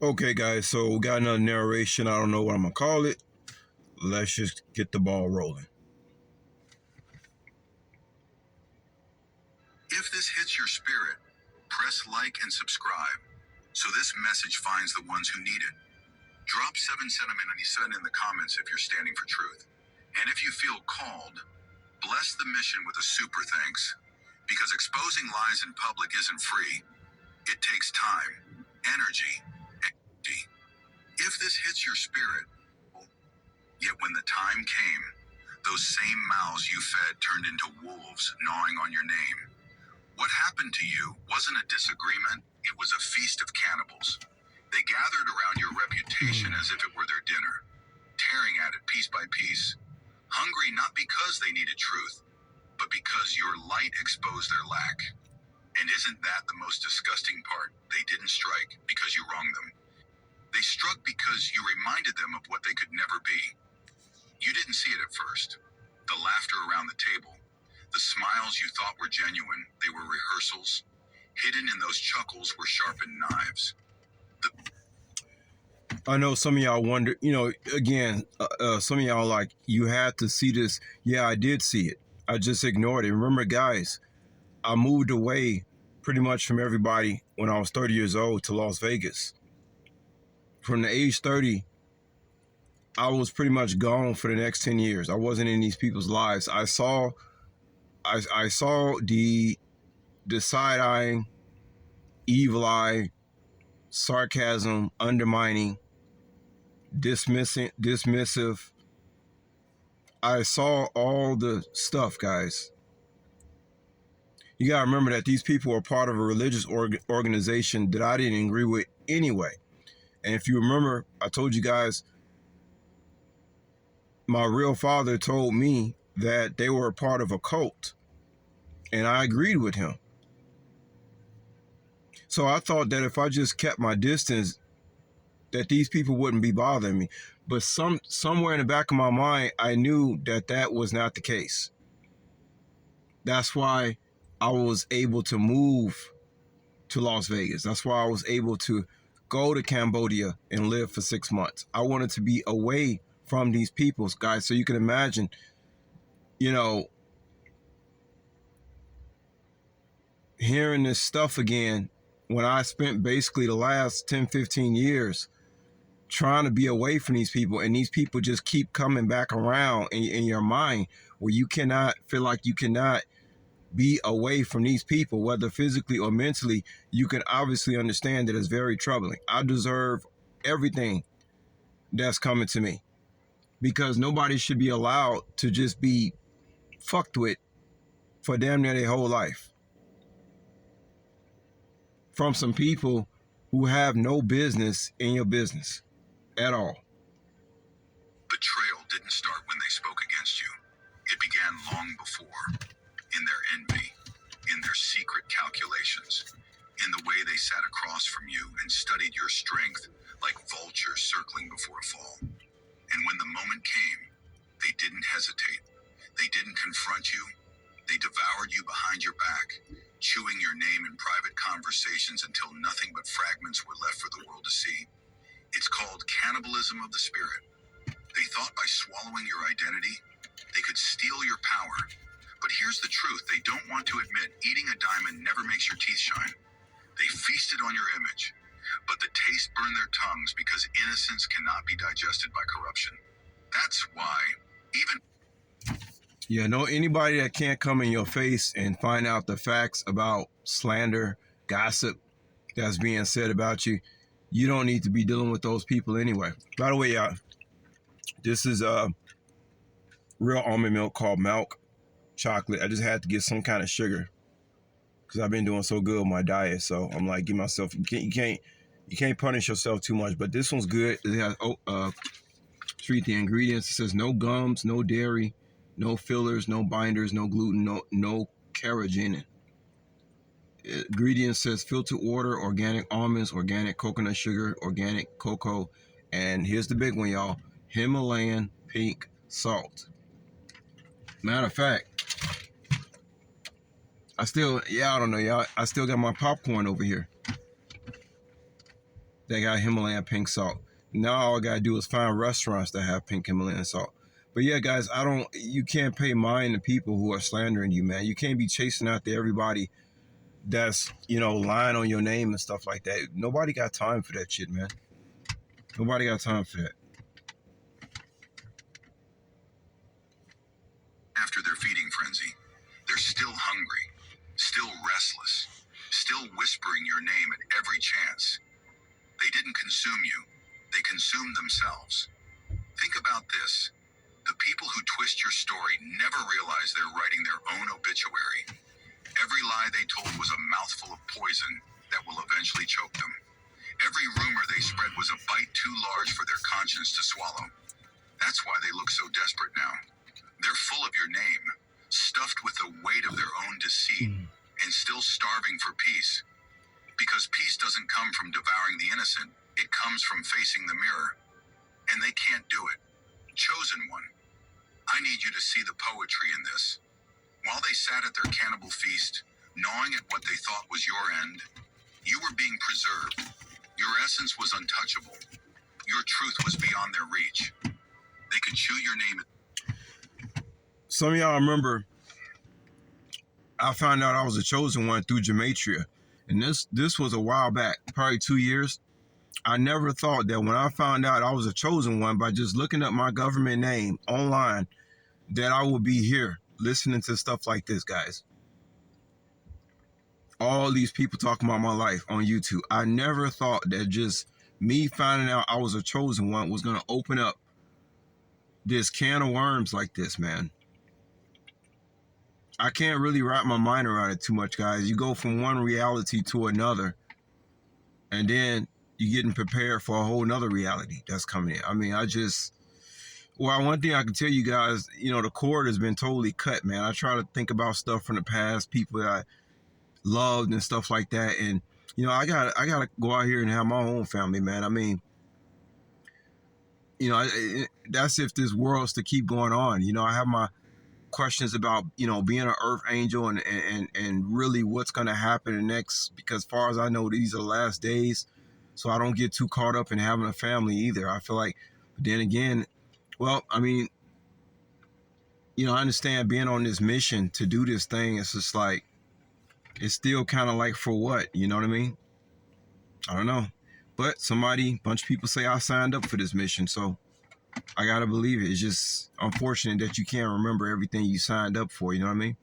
Okay, guys, so we got another narration. I don't know what I'm going to call it. Let's just get the ball rolling. If this hits your spirit, press like and subscribe so this message finds the ones who need it. Drop 777 in the comments if you're standing for truth. And if you feel called, bless the mission with a super thanks. Because exposing lies in public isn't free. It takes time, energy, and energy. If this hits your spirit, yet when the time came, those same mouths you fed turned into wolves gnawing on your name. What happened to you wasn't a disagreement, it was a feast of cannibals. They gathered around your reputation as if it were their dinner, tearing at it piece by piece, hungry not because they needed truth, but because your light exposed their lack. And isn't that the most disgusting part? They didn't strike because you wronged them. They struck because you reminded them of what they could never be. You didn't see it at first. The laughter around the table, the smiles you thought were genuine, they were rehearsals. Hidden in those chuckles were sharpened knives. I know some of y'all wonder, again, some of y'all like, you had to see this. Yeah, I did see it. I just ignored it. Remember, guys, I moved away pretty much from everybody when I was 30 years old to Las Vegas. From the age 30, I was pretty much gone for the next 10 years. I wasn't in these people's lives. I saw the side-eyeing, evil eye, sarcasm, undermining, dismissive. I saw all the stuff, guys. You gotta remember that these people are part of a religious organization that I didn't agree with anyway. And if you remember, I told you guys, my real father told me that they were a part of a cult, and I agreed with him. So I thought that if I just kept my distance, that these people wouldn't be bothering me. But somewhere in the back of my mind, I knew that that was not the case. That's why I was able to move to Las Vegas. That's why I was able to go to Cambodia and live for 6 months. I wanted to be away from these people, guys. So you can imagine, hearing this stuff again when I spent basically the last 10, 15 years trying to be away from these people, and these people just keep coming back around in your mind where you cannot feel like you cannot be away from these people, whether physically or mentally. You can obviously understand that it's very troubling. I deserve everything that's coming to me, because nobody should be allowed to just be fucked with for damn near their whole life from some people who have no business in your business at all. Betrayal didn't start when they spoke against you. It began long before, in their envy, in their secret calculations, in the way they sat across from you and studied your strength like vultures circling before a fall. And when the moment came, they didn't hesitate. They didn't confront you. They devoured you behind your back, chewing your name in private conversations until nothing but fragments were left for the world to see. It's called cannibalism of the spirit. They thought by swallowing your identity, they could steal your power. But here's the truth they don't want to admit: eating a diamond never makes your teeth shine. They feasted on your image, but the taste burned their tongues because innocence cannot be digested by corruption. That's why, Anybody that can't come in your face and find out the facts about slander, gossip that's being said about you, you don't need to be dealing with those people anyway. By the way, y'all, this is real almond milk called milk chocolate. I just had to get some kind of sugar because I've been doing so good with my diet. So I'm like, give myself, you can't punish yourself too much. But this one's good. It has treat the ingredients. It says no gums, no dairy, no fillers, no binders, no gluten, no carrageenan. Ingredients says filter water, organic almonds, organic coconut sugar, organic cocoa, and here's the big one, y'all: Himalayan pink salt. Matter of fact, I don't know, y'all. I still got my popcorn over here. that got Himalayan pink salt. Now all I gotta do is find restaurants that have pink Himalayan salt. But yeah, guys, you can't pay mind to people who are slandering you, man. You can't be chasing after everybody that's, lying on your name and stuff like that. Nobody got time for that shit, man. Nobody got time for that. After their feeding frenzy, they're still hungry, still restless, still whispering your name at every chance. They didn't consume you, they consumed themselves. Think about this. The people who twist your story never realize they're writing their own obituary. Every lie they told was a mouthful of poison that will eventually choke them. Every rumor they spread was a bite too large for their conscience to swallow. That's why they look so desperate now. They're full of your name, stuffed with the weight of their own deceit, and still starving for peace. Because peace doesn't come from devouring the innocent, it comes from facing the mirror. And they can't do it. Chosen one, I need you to see the poetry in this. While they sat at their cannibal feast, gnawing at what they thought was your end, you were being preserved. Your essence was untouchable. Your truth was beyond their reach. They could chew your name. Some of y'all remember I found out I was a chosen one through Gematria. And this was a while back, probably 2 years. I never thought that when I found out I was a chosen one by just looking up my government name online, that I would be here listening to stuff like this, guys. All these people talking about my life on YouTube. I never thought that just me finding out I was a chosen one was going to open up this can of worms like this, man. I can't really wrap my mind around it too much, guys. You go from one reality to another, and then you're getting prepared for a whole nother reality that's coming in. I mean, one thing I can tell you guys, the cord has been totally cut, man. I try to think about stuff from the past, people that I loved and stuff like that. And, I gotta go out here and have my own family, man. I mean, that's if this world's to keep going on. I have my questions about, being an earth angel and really what's going to happen next, because as far as I know, these are the last days. So I don't get too caught up in having a family either. I feel like, but then again, well, I mean, I understand being on this mission to do this thing. It's just like, it's still kind of like, for what? You know what I mean? I don't know. But bunch of people say I signed up for this mission. So I got to believe it. It's just unfortunate that you can't remember everything you signed up for. You know what I mean?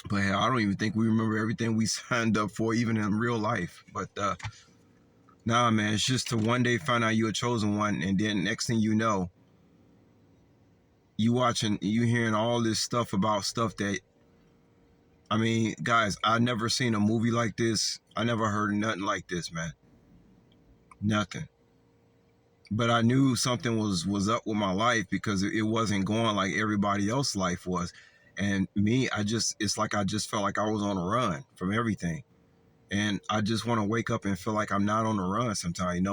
But hell, I don't even think we remember everything we signed up for, even in real life. But nah, man, it's just to one day find out you're a chosen one, and then next thing you know, you hearing all this stuff about stuff that, I mean, guys, I never seen a movie like this. I never heard nothing like this, man. Nothing. But I knew something was up with my life because it wasn't going like everybody else's life was. And me, it's like I just felt like I was on a run from everything. And I just want to wake up and feel like I'm not on the run sometimes,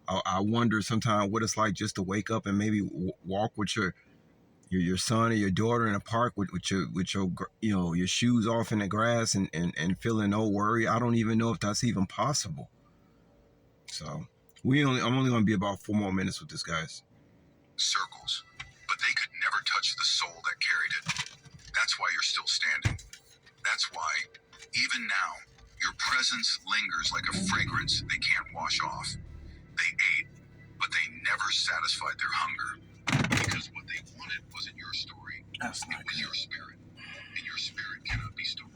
I wonder sometimes what it's like just to wake up and maybe walk with your son or your daughter in a park with your shoes off in the grass and feeling no worry. I don't even know if that's even possible. So I'm only going to be about 4 more minutes with this, guys. Circles, but they could never touch the soul that carried it. That's why you're still standing. That's why, even now, your presence lingers like a fragrance they can't wash off. They ate, but they never satisfied their hunger. Because what they wanted wasn't your story. It was your spirit. And your spirit cannot be stolen.